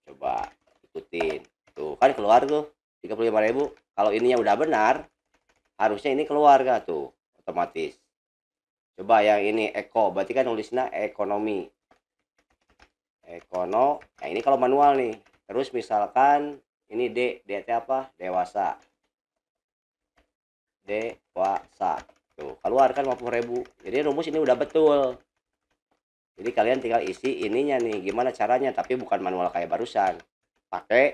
Coba ikutin. Tuh, kan keluar tuh 35.000. Kalau ininya udah benar, harusnya ini keluar gak tuh otomatis. Coba yang ini eko, berarti kan nulisnya ekonomi. Nah ini kalau manual nih. Terus misalkan ini D itu apa? Dewasa. Dewasa. Tuh, keluar kan 50.000. Jadi rumus ini udah betul. Jadi kalian tinggal isi ininya nih, gimana caranya, tapi bukan manual kayak barusan. Pakai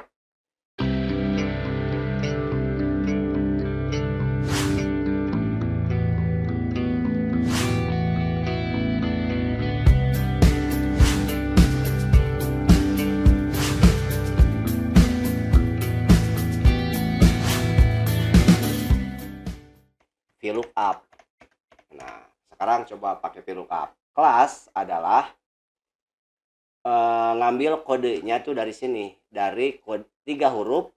VLOOKUP. Nah, sekarang coba pakai VLOOKUP. Kelas adalah ngambil kodenya tuh dari sini, dari kode 3 huruf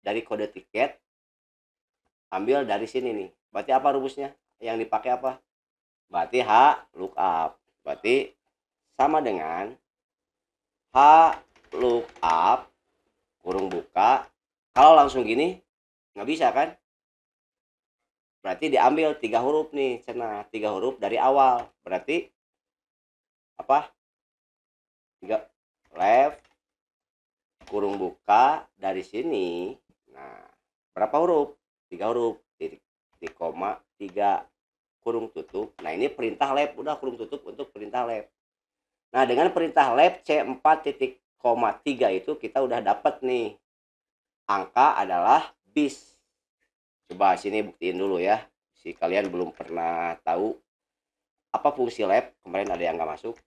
dari kode tiket, ambil dari sini nih. Berarti apa rumusnya? Yang dipakai apa? Berarti H lookup. Berarti sama dengan H lookup kurung buka. Kalau langsung gini nggak bisa kan? Berarti diambil 3 huruf nih, cenah 3 huruf dari awal. Berarti apa? 3 left kurung buka dari sini. Nah, berapa huruf? 3 huruf. Titik koma 3 kurung tutup. Nah, ini perintah left, udah kurung tutup untuk perintah left. Nah, dengan perintah left C4 titik koma 3 itu kita udah dapat nih. Angka adalah bis. Coba sini buktiin dulu ya. Si kalian belum pernah tahu apa fungsi left, kemarin ada yang nggak masuk.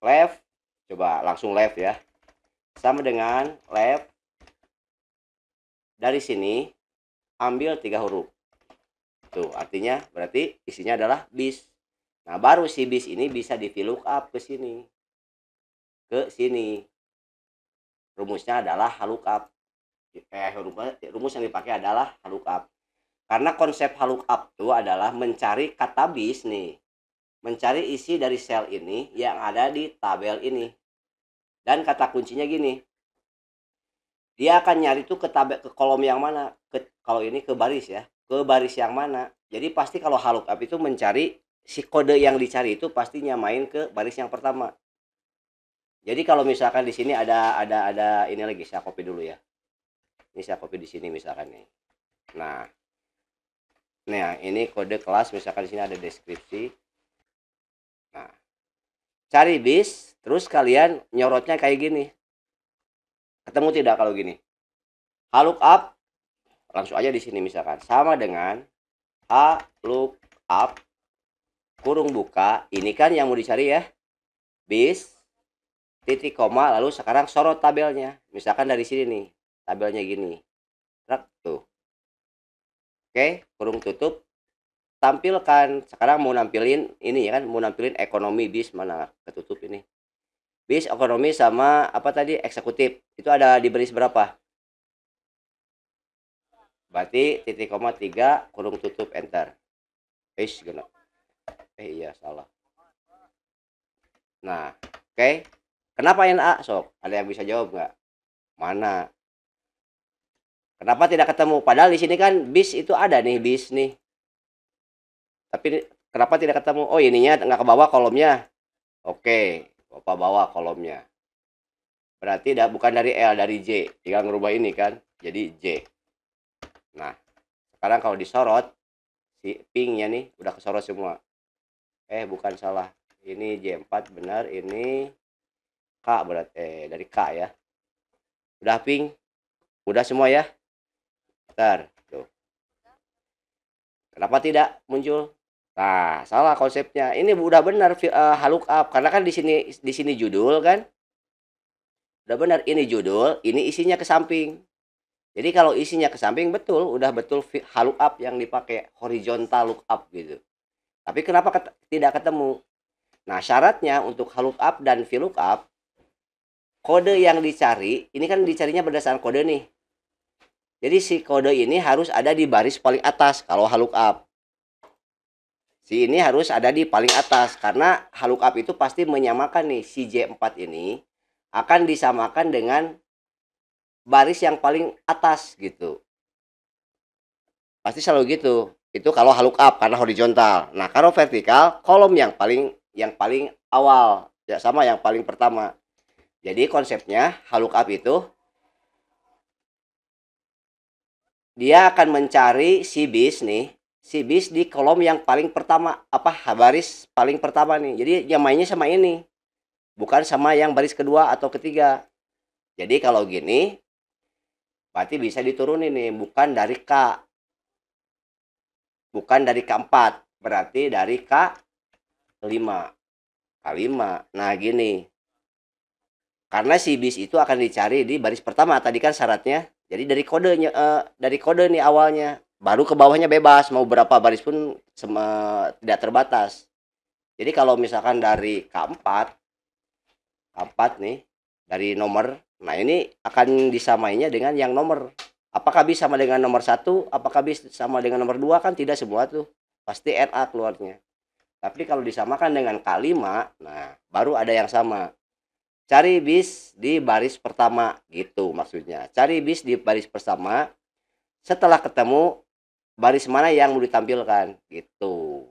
Left, coba langsung left ya. Sama dengan left dari sini ambil 3 huruf. Tuh, artinya berarti isinya adalah bis. Nah, baru si bis ini bisa di VLOOKUP ke sini. Ke sini. Rumusnya adalah HLOOKUP. Rumus yang dipakai adalah HLOOKUP. Karena konsep HLOOKUP itu adalah mencari kata bis nih. Mencari isi dari sel ini yang ada di tabel ini. Dan kata kuncinya gini. Dia akan nyari tuh ke tabel, ke kolom yang mana? Kalau ini ke baris ya. Ke baris yang mana? Jadi pasti kalau HLOOKUP itu mencari si kode yang dicari itu pasti nyamain ke baris yang pertama. Jadi kalau misalkan di sini ada ini lagi, saya copy dulu ya. Ini saya copy di sini misalkan nih. Nah, ini kode kelas, misalkan di sini ada deskripsi. Nah, cari bis, terus kalian nyorotnya kayak gini. Ketemu tidak kalau gini? HLOOKUP, langsung aja di sini misalkan sama dengan HLOOKUP kurung buka. Ini kan yang mau dicari ya, bis titik koma, lalu sekarang sorot tabelnya. Misalkan dari sini nih, tabelnya gini. Tuh. Oke, kurung tutup. Tampilkan. Sekarang mau nampilin ini ya kan, mau nampilin ekonomi bis, mana ketutup ini. Bis, ekonomi sama apa tadi? Eksekutif. Itu ada di baris berapa? Berarti titik koma 3 kurung tutup enter. Iya salah. Nah, oke. Kenapa NA? Sok, ada yang bisa jawab nggak? Mana? Kenapa tidak ketemu? Padahal di sini kan bis itu ada nih, bis nih. Tapi kenapa tidak ketemu? Oh, ininya nggak ke bawah kolomnya. Oke, Bapak bawa kolomnya. Berarti bukan dari L, dari J. Tinggal ngerubah ini kan. Jadi J. Nah, sekarang kalau disorot, si pinknya nih udah kesorot semua. Bukan salah. Ini J4 benar, ini K berarti dari K ya. Udah pink. Udah semua ya. Bentar, tuh. Kenapa tidak muncul? Nah, salah konsepnya. Ini udah benar HLOOKUP karena kan di sini judul kan. Udah benar, ini judul, ini isinya ke samping. Jadi kalau isinya ke samping betul, udah betul HLOOKUP yang dipakai, horizontal lookup gitu. Tapi kenapa tidak ketemu? Nah, syaratnya untuk HLOOKUP dan VLOOKUP, kode yang dicari, ini kan dicarinya berdasarkan kode nih. Jadi si kode ini harus ada di baris paling atas kalau HLOOKUP. Si ini harus ada di paling atas karena HLOOKUP itu pasti menyamakan nih si J4 ini akan disamakan dengan baris yang paling atas gitu. Pasti selalu gitu. Itu kalau lookup karena horizontal. Nah, kalau vertikal kolom yang paling awal, ya sama yang paling pertama. Jadi konsepnya lookup itu dia akan mencari si bis nih, si bis di kolom yang paling pertama, apa baris paling pertama nih. Jadi yang mainnya sama ini, bukan sama yang baris kedua atau ketiga. Jadi kalau gini, berarti bisa diturunin nih, bukan dari K4, berarti dari K5. K5. Nah, gini. Karena si bis itu akan dicari di baris pertama tadi kan syaratnya. Jadi dari kode nih awalnya. Baru ke bawahnya bebas, mau berapa baris pun tidak terbatas. Jadi kalau misalkan dari K4 nih, dari nomor, nah ini akan disamainya dengan yang nomor. Apakah bisa sama dengan nomor 1, apakah bisa sama dengan nomor 2, kan tidak semua tuh. Pasti NA keluarnya. Tapi kalau disamakan dengan K5, nah baru ada yang sama. Cari bis di baris pertama gitu maksudnya. Cari bis di baris pertama, setelah ketemu baris mana yang mau ditampilkan gitu.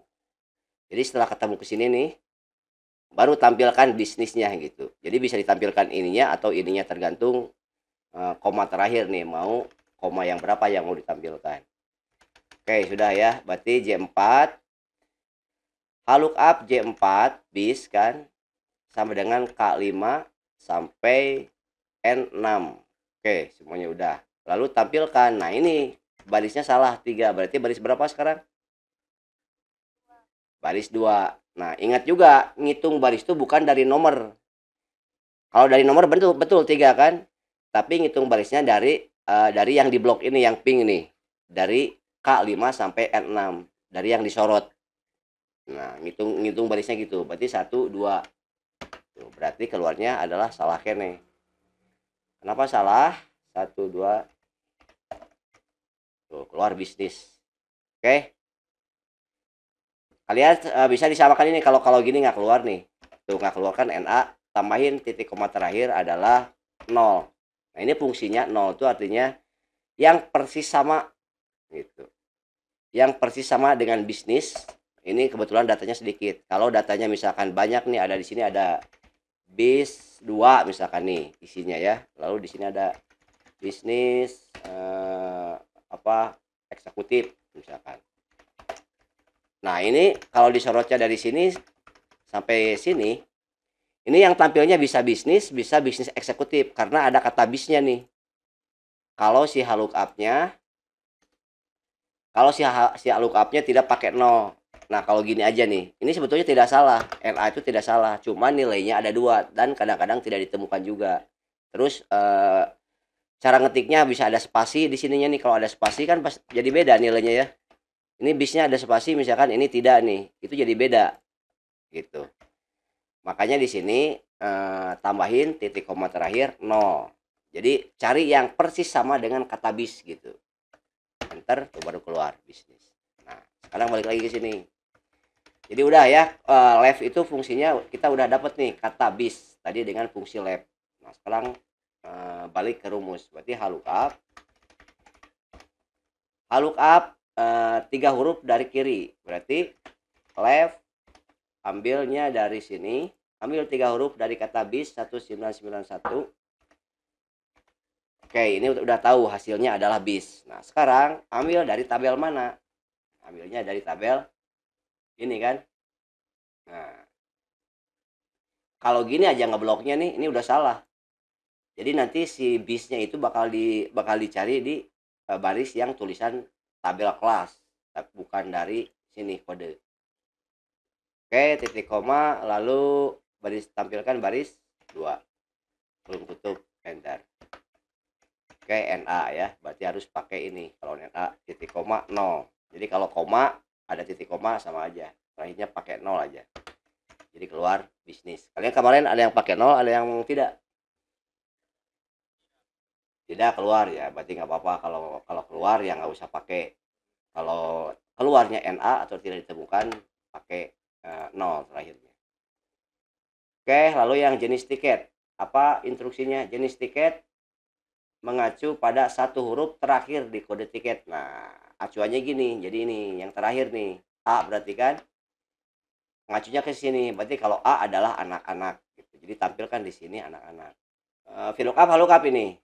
Jadi setelah ketemu ke sini nih, baru tampilkan bisnisnya gitu. Jadi bisa ditampilkan ininya atau ininya tergantung koma terakhir nih, mau koma yang berapa yang mau ditampilkan. Oke, sudah ya. Berarti J4 lookup J4 bis kan sama dengan K5 sampai N6. Oke, semuanya udah. Lalu tampilkan. Nah, ini barisnya salah 3. Berarti baris berapa sekarang? Baris 2. Nah, ingat juga ngitung baris itu bukan dari nomor. Kalau dari nomor betul betul 3 kan? Tapi ngitung barisnya dari yang di blok ini yang pink nih. Dari K5 sampai N6. Dari yang disorot. Nah, ngitung barisnya gitu. Berarti 1 2. Tuh, berarti keluarnya adalah salah kene. Kenapa salah? 1 2. Tuh, keluar bisnis. Oke. Kalian bisa disamakan ini, kalau kalau gini nggak keluar nih. Tuh nggak keluar kan NA, tambahin titik koma terakhir adalah 0. Nah, ini fungsinya 0 itu artinya yang persis sama gitu. Yang persis sama dengan bisnis. Ini kebetulan datanya sedikit. Kalau datanya misalkan banyak nih, ada di sini ada bis 2 misalkan nih isinya ya. Lalu di sini ada bisnis eksekutif misalkan. Nah, ini kalau disorotnya dari sini sampai sini, ini yang tampilnya bisa bisnis eksekutif karena ada kata bisnya nih. Kalau si lookup-nya tidak pakai 0. Nah, kalau gini aja nih, ini sebetulnya tidak salah. NA itu tidak salah, cuma nilainya ada 2 dan kadang-kadang tidak ditemukan juga. Terus cara ngetiknya bisa ada spasi di sininya nih. Kalau ada spasi kan jadi beda nilainya ya. Ini bisnya ada spasi misalkan, ini tidak nih. Itu jadi beda gitu. Makanya di sini tambahin titik koma terakhir 0. Jadi cari yang persis sama dengan kata bis gitu. Enter tuh baru keluar bisnis. Nah, sekarang balik lagi ke sini. Jadi udah ya, left itu fungsinya kita udah dapat nih kata bis tadi dengan fungsi left. Nah, sekarang balik ke rumus. Berarti lookup 3 huruf dari kiri. Berarti left ambilnya dari sini, ambil 3 huruf dari kata bis 1991. Oke, ini udah tahu hasilnya adalah bis. Nah, sekarang ambil dari tabel mana? Ambilnya dari tabel ini kan. Nah, kalau gini aja ngebloknya nih, ini udah salah. Jadi nanti si bisnya itu bakal dicari di baris yang tulisan tabel kelas, bukan dari sini kode. Oke, titik koma, lalu tampilkan baris 2. Belum tutup, enter. Oke, NA ya, berarti harus pakai ini. Kalau NA titik koma 0. Jadi kalau koma ada titik koma sama aja. Terakhirnya pakai 0 aja. Jadi keluar bisnis. Kalian kemarin ada yang pakai 0, ada yang tidak? Tidak keluar ya, berarti nggak apa-apa. Kalau keluar ya nggak usah pakai. Kalau keluarnya NA atau tidak ditemukan, pakai 0 terakhirnya. Oke, lalu yang jenis tiket. Apa instruksinya? Jenis tiket mengacu pada satu huruf terakhir di kode tiket. Nah, acuannya gini. Jadi ini yang terakhir nih. A berarti kan ngacunya ke sini. Berarti kalau A adalah anak-anak gitu. Jadi tampilkan di sini anak-anak. VLOOKUP halookup ini.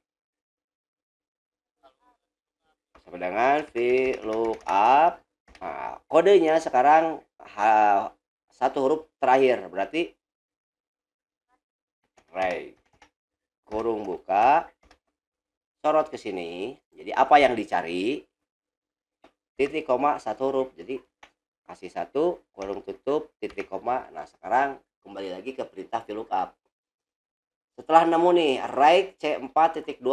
Sama dengan VLOOKUP. Nah, kodenya sekarang satu huruf terakhir. Berarti right. Kurung buka, sorot ke sini. Jadi apa yang dicari? Titik koma satu huruf. Jadi kasih satu, kurung tutup, titik koma. Nah, sekarang kembali lagi ke perintah VLOOKUP. Setelah nemu nih right C4.21,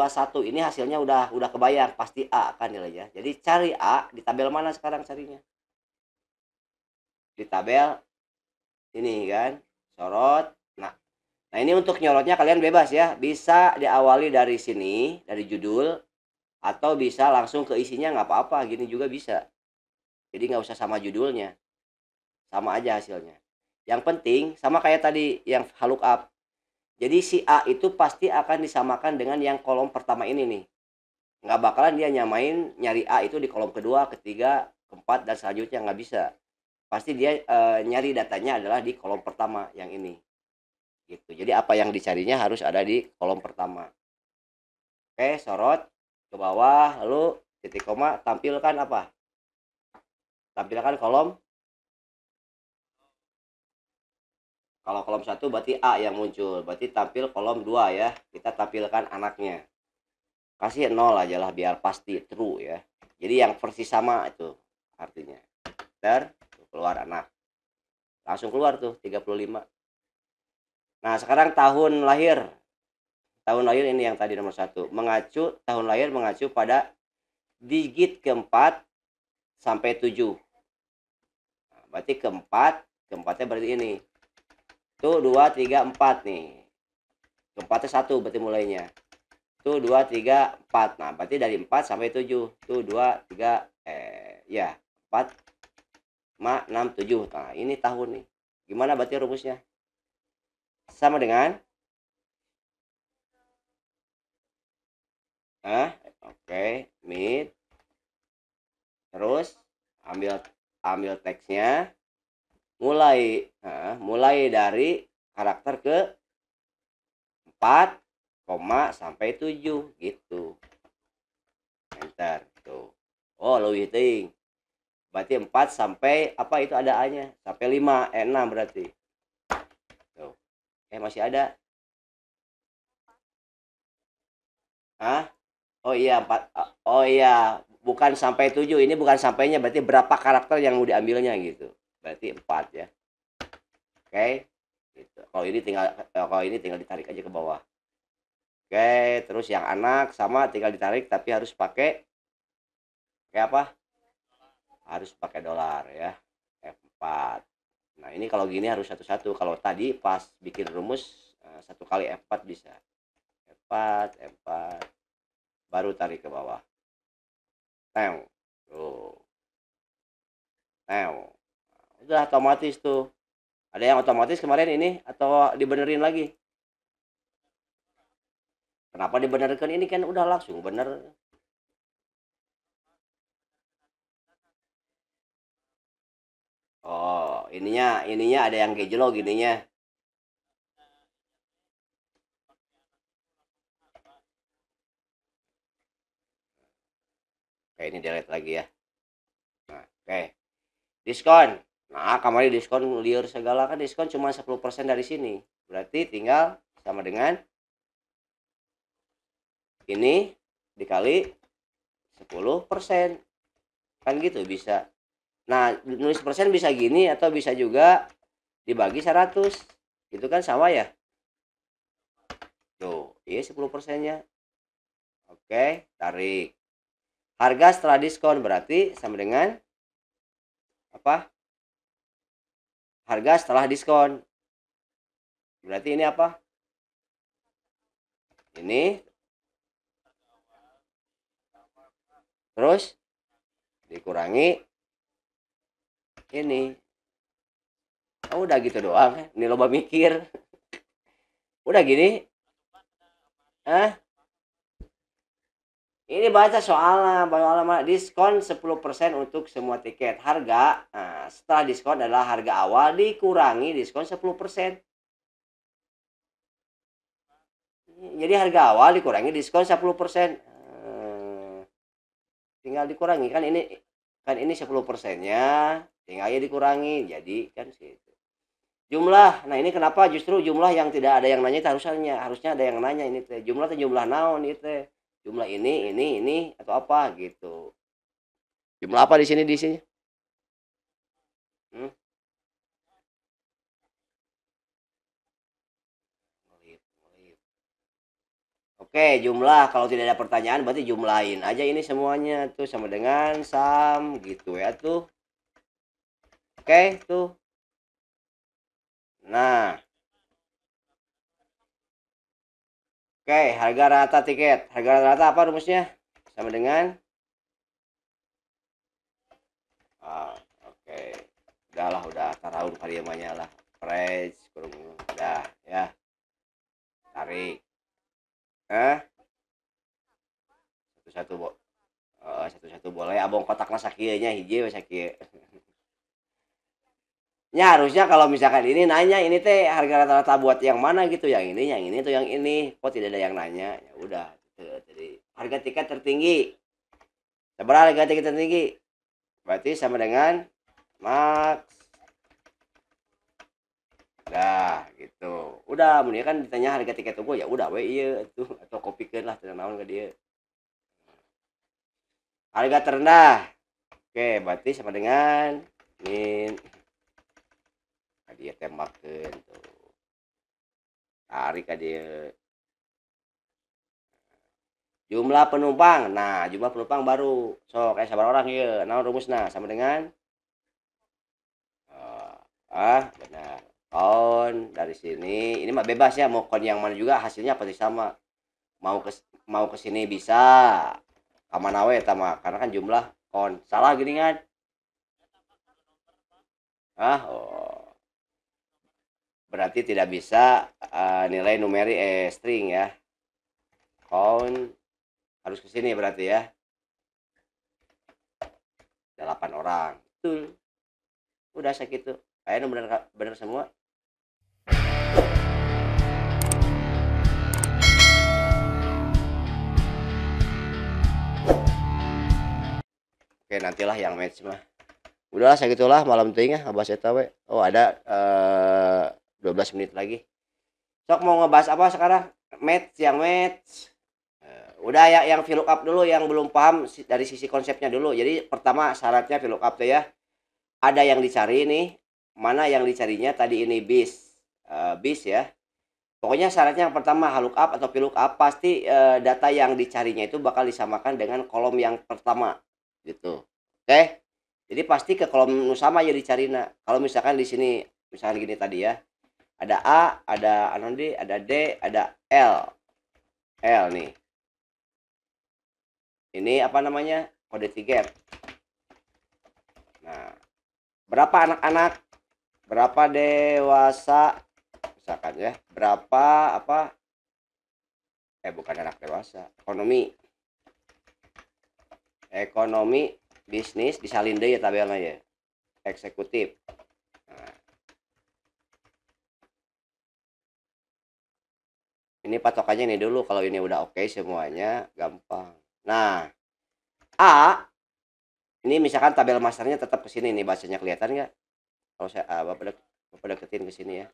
ini hasilnya udah kebayang, pasti A kan nilainya. Jadi cari A di tabel mana sekarang carinya? Di tabel ini kan, sorot. Nah, ini untuk nyorotnya kalian bebas ya. Bisa diawali dari sini, dari judul, atau bisa langsung ke isinya, nggak apa-apa. Gini juga bisa. Jadi nggak usah sama judulnya. Sama aja hasilnya. Yang penting, sama kayak tadi yang halookup. Jadi si A itu pasti akan disamakan dengan yang kolom pertama ini nih. Nggak bakalan dia nyari A itu di kolom kedua, ketiga, keempat, dan selanjutnya. Nggak bisa. Pasti dia nyari datanya adalah di kolom pertama yang ini. Gitu. Jadi apa yang dicarinya harus ada di kolom pertama. Oke, sorot ke bawah, lalu titik koma, tampilkan apa? Tampilkan kolom. Kalau kolom 1 berarti A yang muncul. Berarti tampil kolom 2 ya. Kita tampilkan anaknya. Kasih 0 aja lah biar pasti true ya. Jadi yang versi sama itu artinya. Keluar anak. Langsung keluar tuh 35. Nah, sekarang tahun lahir. Tahun lahir ini yang tadi nomor 1. Tahun lahir mengacu pada digit keempat sampai 7. Nah, berarti keempatnya berarti ini. Tuh 2, 3, 4 nih. Keempatnya 1 berarti mulainya. Tuh 2, 3, 4. Nah, berarti dari 4 sampai 7. Tuh 2, 3, 4, 5, 6, 7. Nah, ini tahun nih. Gimana berarti rumusnya? Sama dengan oke, mid. Terus ambil teksnya, mulai dari karakter ke 4, sampai 7 gitu. Enter tuh. Oh, lebih ting. Berarti 4 sampai apa itu ada A-nya? Sampai 5, 6 berarti. Tuh. Masih ada. Oh iya, 4. Oh iya, bukan sampai 7. Ini bukan sampainya, berarti berapa karakter yang mau diambilnya gitu. Berarti 4 ya. Oke. Gitu. Kalau ini tinggal ditarik aja ke bawah. Oke, terus yang anak sama tinggal ditarik tapi harus pakai apa? Harus pakai dolar ya. F4. Nah, ini kalau gini harus satu-satu. Kalau tadi pas bikin rumus satu kali F4 bisa. F4, F4. Baru tarik ke bawah. Tuh. Udah otomatis tuh. Ada yang otomatis kemarin ini atau dibenerin lagi? Kenapa dibenerkan? Ini kan udah langsung bener. Oh, ininya ada yang gejolok ininya. Oke, ini delete lagi ya. Nah, oke. Diskon. Nah, kemarin diskon liar segala kan, diskon cuma 10% dari sini. Berarti tinggal sama dengan ini dikali 10%. Kan gitu bisa. Nah, nulis persen bisa gini atau bisa juga dibagi 100. Itu kan sama ya? Tuh, iya 10%-nya. Oke, tarik. Harga setelah diskon berarti sama dengan apa? Harga setelah diskon. Berarti ini apa? Ini. Terus dikurangi ini. Oh, udah gitu doang. Ini loba mikir. Udah gini. Ini baca soalnya, diskon 10% untuk semua tiket. Harga, nah, setelah diskon adalah harga awal dikurangi diskon 10%. Jadi harga awal dikurangi diskon 10%. Tinggal dikurangi kan ini 10%-nya, tinggal ya dikurangi. Jadi kan situ. Jumlah. Nah, ini kenapa justru jumlah yang tidak ada yang nanya itu harusnya ada yang nanya ini teh. Jumlah teh jumlah naon itu teh. Jumlah ini atau apa gitu. Jumlah apa di sini? Hmm? Oke, jumlah kalau tidak ada pertanyaan berarti jumlahin aja ini semuanya tuh sama dengan sum gitu ya tuh. Oke, tuh. Nah, oke, harga rata tiket. Harga rata apa rumusnya? Sama dengan oke. Udah taraun kalimatnya lah. Price kurung udah ya. Tarik. Satu-satu satu-satu boleh abong kotakna sakieu nya hiji we sakieu. Ya harusnya kalau misalkan ini nanya ini teh harga rata-rata buat yang mana gitu, yang ini tuh yang ini, kok tidak ada yang nanya, ya udah gitu. Jadi harga tiket tertinggi, seberapa harga tiket tertinggi? Berarti sama dengan max. Dah gitu. Udah, mending kan ditanya harga tiket tunggu ya udah we iya tuh atau kopikeun lah teu naon ka dieu. Harga terendah. Oke, berarti sama dengan min dia tembakeun tuh. Tarik ka dieu. Jumlah penumpang. Nah, jumlah penumpang baru. So, kayak sabar orang ya. Nah, rumusnya sama dengan benar. Kon dari sini. Ini mah bebas ya, mau kon yang mana juga hasilnya pasti sama. Mau ke sini bisa. Kamana we tama karena kan jumlah kon. Salah gini kan? Oh. Berarti tidak bisa nilai numeri string ya. Kon harus ke sini berarti ya. 8 orang. Betul. Udah segitu. Kayaknya bener semua. Oke, nantilah yang match mah. Udahlah segitulah malam teuing ngebahas eta we. Oh, ada 12 menit lagi. Sok mau ngebahas apa sekarang? Match. Udah ya yang VLOOKUP dulu yang belum paham dari sisi konsepnya dulu. Jadi pertama syaratnya VLOOKUP tuh ya. Ada yang dicari nih. Mana yang dicarinya tadi ini bis. Bis ya. Pokoknya syaratnya yang pertama lookup atau VLOOKUP pasti data yang dicarinya itu bakal disamakan dengan kolom yang pertama gitu. Oke? Jadi pasti ke kolom sama ya dicari. Nah, kalau misalkan di sini misalkan gini tadi ya. Ada A, ada D, ada D, ada L. L nih. Ini apa namanya? Kode tiket. Nah, berapa anak-anak? Berapa dewasa? Misalkan ya. Berapa apa? Bukan anak dewasa. Ekonomi bisnis disalin deh ya tabelnya ya. Eksekutif. Nah, ini patokannya ini dulu. Kalau ini udah oke semuanya gampang. Nah, A ini misalkan tabel masternya tetap ke sini nih, bahasanya kelihatan nggak? Kalau saya Bapak deketin ke sini ya.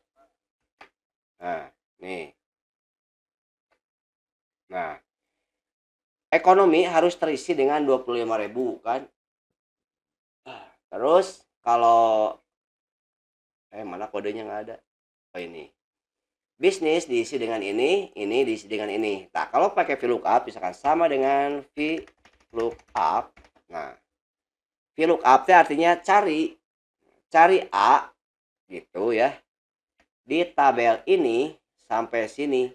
Nah, nih. Nah, ekonomi harus terisi dengan 25.000 kan? Terus kalau mana kodenya nggak ada? Oh ini. Bisnis diisi dengan ini diisi dengan ini. Nah, kalau pakai VLOOKUP misalkan sama dengan VLOOKUP. Nah, VLOOKUP itu artinya cari A gitu ya. Di tabel ini sampai sini.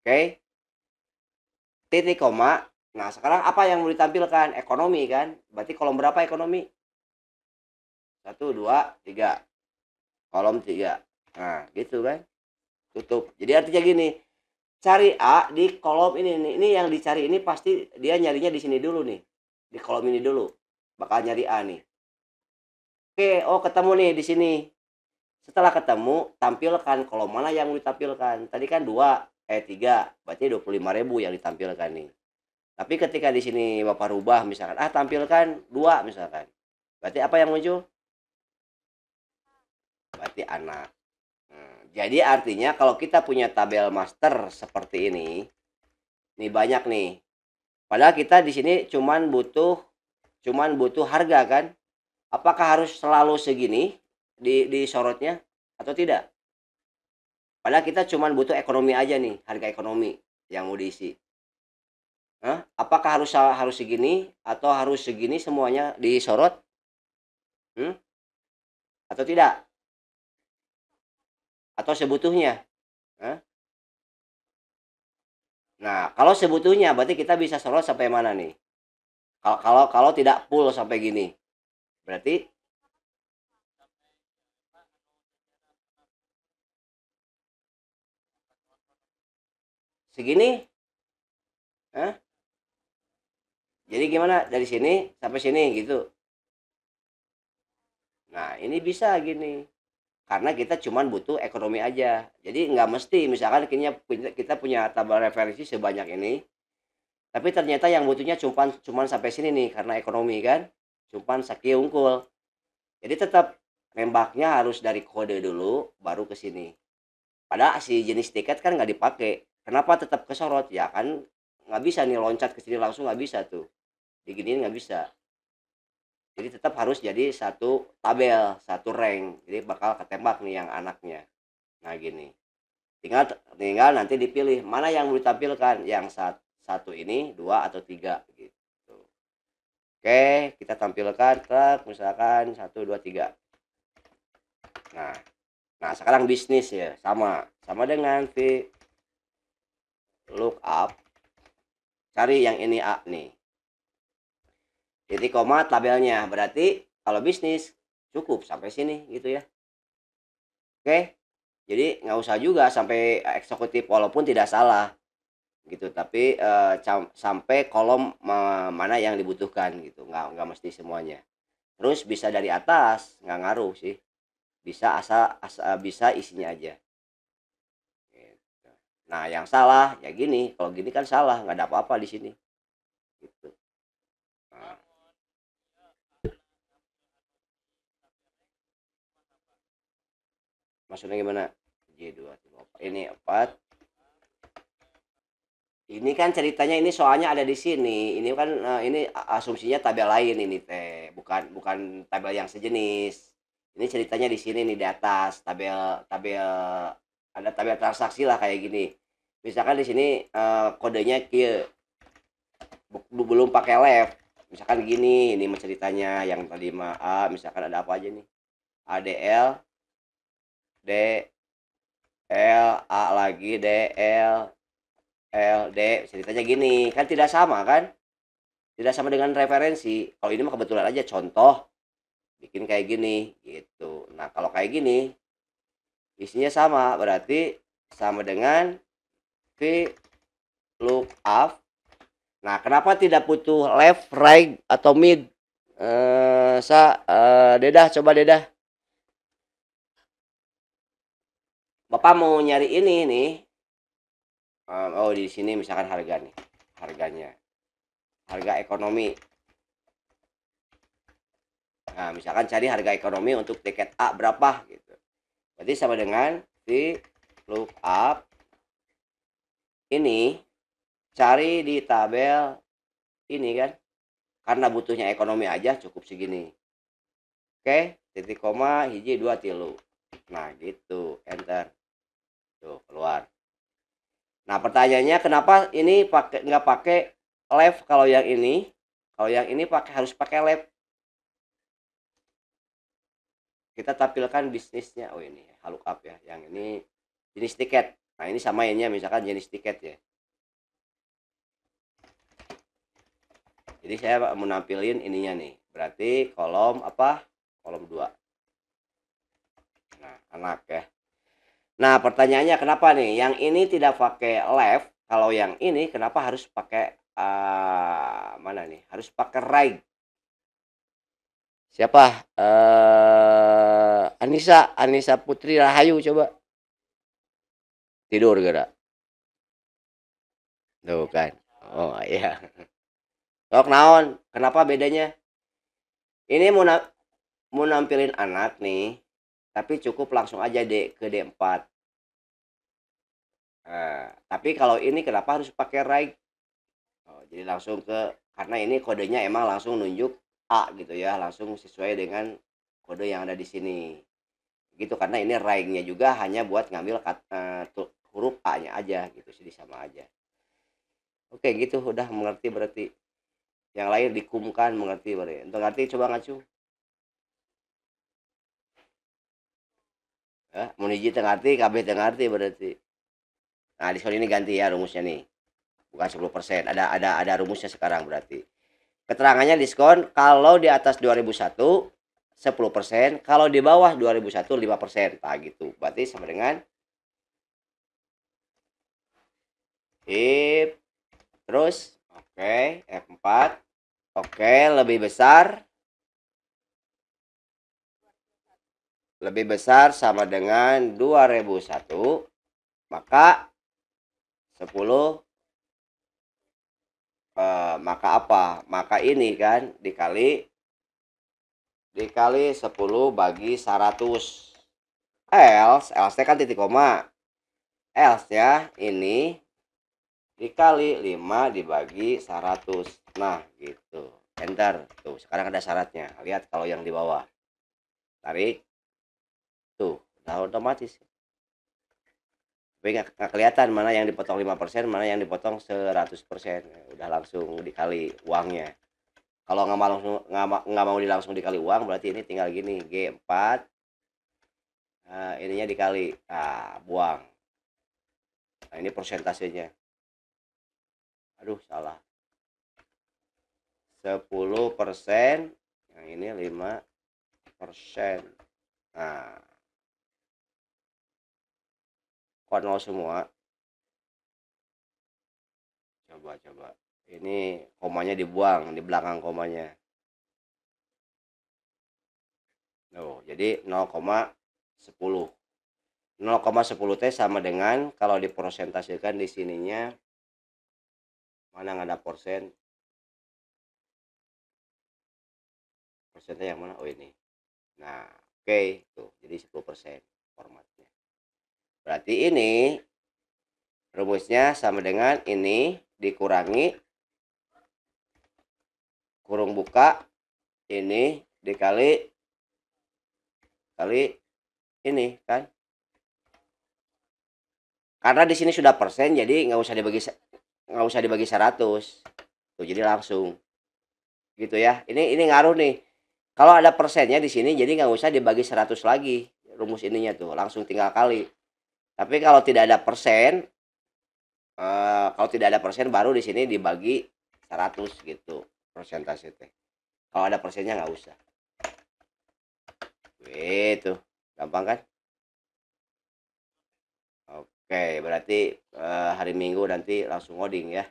Oke. Titik koma. Nah, sekarang apa yang mau ditampilkan? Ekonomi kan? Berarti kolom berapa ekonomi? 1 2 3. Kolom 3. Nah, gitu kan? Tutup. Jadi artinya gini, cari A di kolom ini nih. Ini yang dicari ini pasti dia nyarinya di sini dulu nih. Di kolom ini dulu. Bakal nyari A nih. Oke, oh ketemu nih di sini. Setelah ketemu, tampilkan kolom mana yang mau ditampilkan. Tadi kan 3, berarti 25.000 yang ditampilkan nih. Tapi ketika di sini Bapak rubah misalkan, tampilkan 2 misalkan. Berarti apa yang muncul? Berarti anak. Jadi artinya kalau kita punya tabel master seperti ini banyak nih. Padahal kita di sini cuman butuh harga kan? Apakah harus selalu segini di sorotnya atau tidak? Padahal kita cuman butuh ekonomi aja nih, harga ekonomi yang mau diisi. Apakah harus segini atau harus segini semuanya disorot? Atau tidak? Atau sebutuhnya? Nah, kalau sebutuhnya berarti kita bisa sorot sampai mana nih? Kalau tidak full sampai gini, berarti segini. Jadi gimana dari sini sampai sini gitu? Nah, ini bisa gini. Karena kita cuman butuh ekonomi aja. Jadi nggak mesti misalkan kita punya tabel referensi sebanyak ini, tapi ternyata yang butuhnya cuman sampai sini nih karena ekonomi kan. Cuman saking unggul. Jadi tetap nembaknya harus dari kode dulu baru ke sini. Padahal si jenis tiket kan nggak dipakai. Kenapa tetap kesorot? Ya kan nggak bisa nih loncat ke sini langsung, nggak bisa tuh. Diginiin nggak bisa. Jadi tetap harus jadi satu tabel, satu rank. Jadi bakal ketembak nih yang anaknya. Nah gini. Tinggal nanti dipilih mana yang mau ditampilkan, yang satu ini, 2 atau 3 gitu. Oke, kita tampilkan truk misalkan 1, 2, 3. Nah, nah sekarang bisnis ya, sama dengan look up. Cari yang ini A nih. Titik koma tabelnya, berarti kalau bisnis cukup sampai sini gitu ya. Oke, jadi nggak usah juga sampai eksekutif walaupun tidak salah gitu, tapi sampai kolom mana yang dibutuhkan gitu, nggak mesti semuanya. Terus bisa dari atas, nggak ngaruh sih, bisa asal bisa isinya aja gitu. Nah yang salah ya gini, kalau gini kan salah, nggak ada apa-apa di sini gitu. Nah, maksudnya gimana? J2 ini 4. Ini kan ceritanya ini soalnya ada di sini. Ini kan ini asumsinya tabel lain ini teh, bukan tabel yang sejenis. Ini ceritanya di sini nih di atas tabel tabel ada tabel transaksi lah kayak gini. Misalkan di sini kodenya kieu belum pakai left. Misalkan gini, ini ceritanya yang tadi mah A, misalkan ada apa aja nih? ADL, DL, A lagi DL, LD, ceritanya gini, kan tidak sama kan? Tidak sama dengan referensi. Kalau ini mah kebetulan aja contoh bikin kayak gini gitu. Nah, kalau kayak gini isinya sama, berarti sama dengan V lookup. Nah, kenapa tidak butuh left, right atau mid? Dedah coba Dedah. Bapak mau nyari ini nih. Oh, di sini misalkan harga nih. Harganya. Harga ekonomi. Nah, misalkan cari harga ekonomi untuk tiket A berapa gitu. Berarti sama dengan V lookup ini cari di tabel ini kan. Karena butuhnya ekonomi aja cukup segini. Oke, titik koma hiji 2 tilu. Nah, gitu. Enter. Tuh, keluar. Nah, pertanyaannya kenapa ini nggak pakai left kalau yang ini? Kalau yang ini harus pakai left. Kita tampilkan bisnisnya. Oh, ini lookup ya. Yang ini jenis tiket. Nah, ini samainnya misalkan jenis tiket ya. Jadi saya mau nampilin ininya nih. Berarti kolom apa? Kolom 2. Nah, anak ya. Nah, pertanyaannya kenapa nih? Yang ini tidak pakai left, kalau yang ini kenapa harus pakai mana nih? Harus pakai right. Siapa? Anissa Putri Rahayu coba. Tidur gak? Tuh kan. Oh iya. Sok naon? Kenapa bedanya? Ini mau nampilin anak nih, tapi cukup langsung aja ke D4. Nah, tapi kalau ini kenapa harus pakai right? Oh, jadi langsung karena ini kodenya emang langsung nunjuk A gitu ya, langsung sesuai dengan kode yang ada di sini. Gitu karena ini right-nya juga hanya buat ngambil huruf A-nya aja gitu, jadi sama aja. Oke, gitu udah mengerti berarti. Yang lain dikumkan mengerti berarti. Untuk ngerti coba ngacu. Ya, mau hiji teu ngarti, kabeh teu ngarti berarti. Nah, diskon ini ganti ya rumusnya nih. Bukan 10%. Ada rumusnya sekarang berarti. Keterangannya diskon kalau di atas 2001 10%, kalau di bawah 2001 5%. Nah, gitu. Berarti sama dengan if terus oke, F4. Oke, lebih besar sama dengan 2001, maka 10 maka apa? Maka ini kan dikali 10 bagi 100. Else kan titik koma. Else ya ini dikali 5 dibagi 100. Nah, gitu. Enter. Tuh, sekarang ada syaratnya. Lihat kalau yang di bawah. Tarik. Tuh, udah otomatis. Tapi nggak kelihatan mana yang dipotong 5%, mana yang dipotong 100%. Udah langsung dikali uangnya. Kalau nggak mau langsung dikali uang, berarti ini tinggal gini, G4. Nah, ininya dikali. Nah, buang. Nah, ini persentasenya. Aduh, salah. 10%. Yang ini 5%. Nah, kok nol semua. Coba. Ini komanya dibuang di belakang komanya. Tuh, jadi 0,10. 0,10 T sama dengan kalau dipresentasikan di sininya, mana nggak ada persennya yang mana? Oh ini. Nah, oke, tuh jadi 10% formatnya. Berarti ini rumusnya sama dengan ini dikurangi kurung buka ini dikali ini kan. Karena di sini sudah persen, jadi nggak usah dibagi 100. Tuh, jadi langsung gitu ya. Ini ngaruh nih. Kalau ada persennya di sini, jadi nggak usah dibagi 100 lagi rumus ininya tuh, langsung tinggal kali. Tapi kalau tidak ada persen baru di sini dibagi 100 gitu persentase teh. Kalau ada persennya nggak usah. Gitu, gampang kan? Oke, berarti hari Minggu nanti langsung ngoding ya,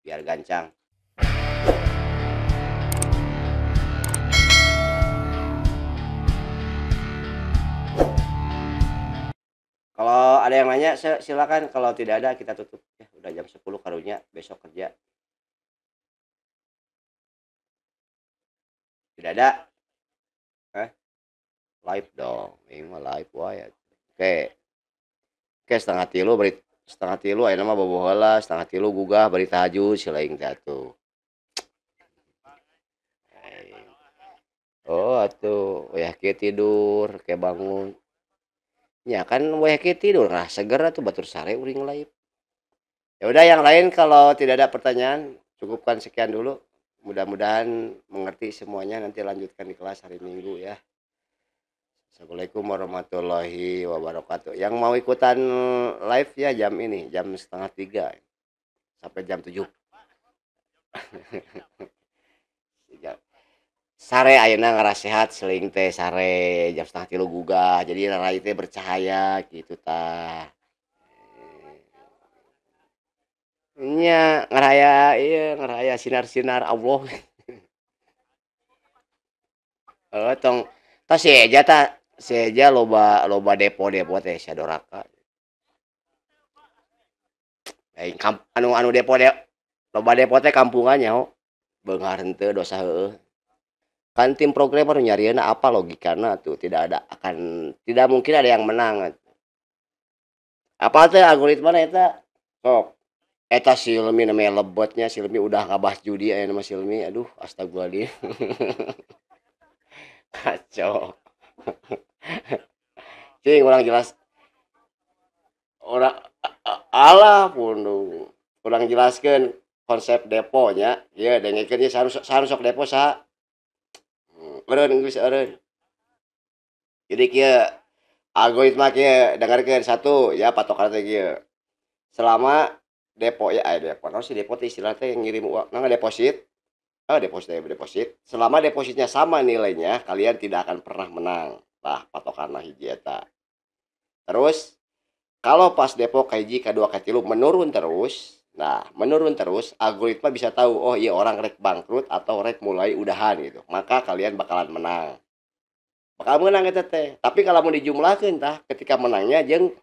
biar gancang. Kalau ada yang nanya silakan, kalau tidak ada kita tutup ya. Udah jam 10 karunya, besok kerja. Tidak ada? Live dong. Ini mah live wae. Oke. Oke, setengah tilu aya mah boboh heula, setengah tilu gugah bari tahajud si laing teh atuh. Oh, atuh weh ke tidur, ke bangun. Ya kan weh ke tidur nah seger atuh batur sare uring live. Ya udah yang lain kalau tidak ada pertanyaan, cukupkan sekian dulu. Mudah-mudahan mengerti semuanya, nanti lanjutkan di kelas hari Minggu ya. Assalamualaikum warahmatullahi wabarakatuh. Yang mau ikutan live ya jam ini, jam setengah 3 sampai jam 7. sare ayeuna ngarasehat seling teh sare jam setengah tilu gugah jadi rai teh bercahaya gitu tah. Nya ngaraya iya ngaraya sinar-sinar Allah. Tong tah si Eja tah si Eja loba loba depo-depo teh sadoraka. Anu depo de loba depo teh kampungan nyaho. Beunghar henteu dosa heueuh. Kan tim programmer nyarieuna apa logikana tuh tidak mungkin ada yang menang. Apa teh algoritma eta? Sok. Eta Silmi namanya lebotnya Silmi udah ngabah judi aya nama Silmi. Aduh astagfirullahaladzim. Kacau. Cing orang jelas orang alah pundung. Kurang jelaskan konsep deponya. Ya dengekeun ieu saharus sok depo saha? Eureun geus eureun. Jadi kieu algoritma kieu dengarkeun satu ya patokan teh kieu. Selama depo ya depo naon sih depo teh istilah teh ngirim uang nah deposit deposit selama depositnya sama nilainya kalian tidak akan pernah menang lah patokanna hiji eta terus kalau pas depo kahiji kadua katilu menurun terus nah menurun terus algoritma bisa tahu oh iya orang rek bangkrut atau rek mulai udahan gitu maka kalian bakalan menang bakal menang eta teh tapi kalau mau dijumlahkeun tah ketika menangnya jeung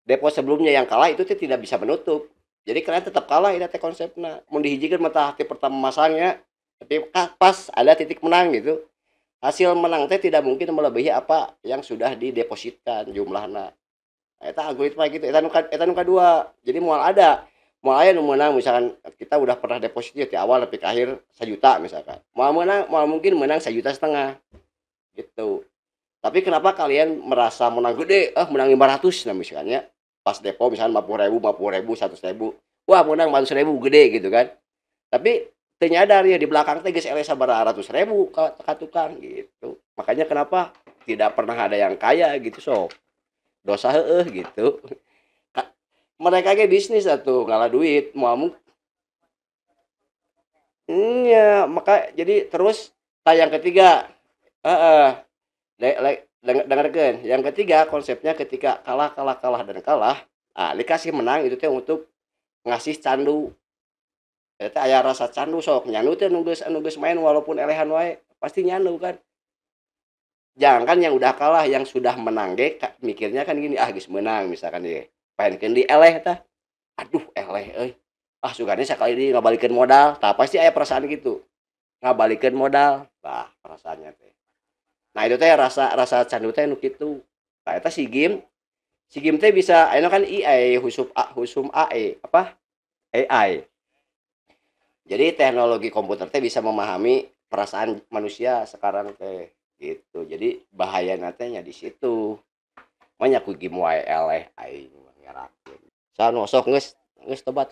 depo sebelumnya yang kalah itu teh tidak bisa menutup jadi kalian tetap kalah ini teh konsepnya mau dihijikeun mata hati pertama masangnya tapi pas ada titik menang gitu hasil menang teh tidak mungkin melebihi apa yang sudah didepositkan jumlahnya nah, itu algoritma gitu eta nu kadua jadi mual aya nu menang misalkan kita udah pernah depositnya di awal tapi ke akhir 1 juta misalkan mau mungkin menang 1,5 juta gitu tapi kenapa kalian merasa menang gede menang 500 nah misalnya pas depo misalnya 50.000 100.000 wah menang 100.000 gede gitu kan tapi ternyadar ya di belakang teh geus eleh sabaraha ratus ribu ka tukang gitu makanya kenapa tidak pernah ada yang kaya gitu sok dosa heueuh gitu mereka ge bisnis atuh ngalah duit moal iya maka jadi terus yang ketiga heeh dengarkeun yang ketiga konsepnya ketika kalah dan kalah dikasih menang itu teh untuk ngasih candu eta aya rasa candu sok nyandu teh nu geus main walaupun elehan wae pasti nyandu kan jangan kan yang udah kalah yang sudah menang ge mikirnya kan gini geus menang misalkan ye paenkeun di eleh tah aduh eleh euy sugana sakali deui ngabalikeun modal tah pasti aya perasaan gitu ngabalikeun modal tah perasaannya teh nah itu teh rasa rasa candu teh nu kitu tah eta si game teh bisa anu kan AI husum AE apa AI jadi teknologi komputer teh bisa memahami perasaan manusia sekarang teh gitu jadi bahaya nantinya di situ banyak game wae eleh aing ngerakeun san sok geus tobat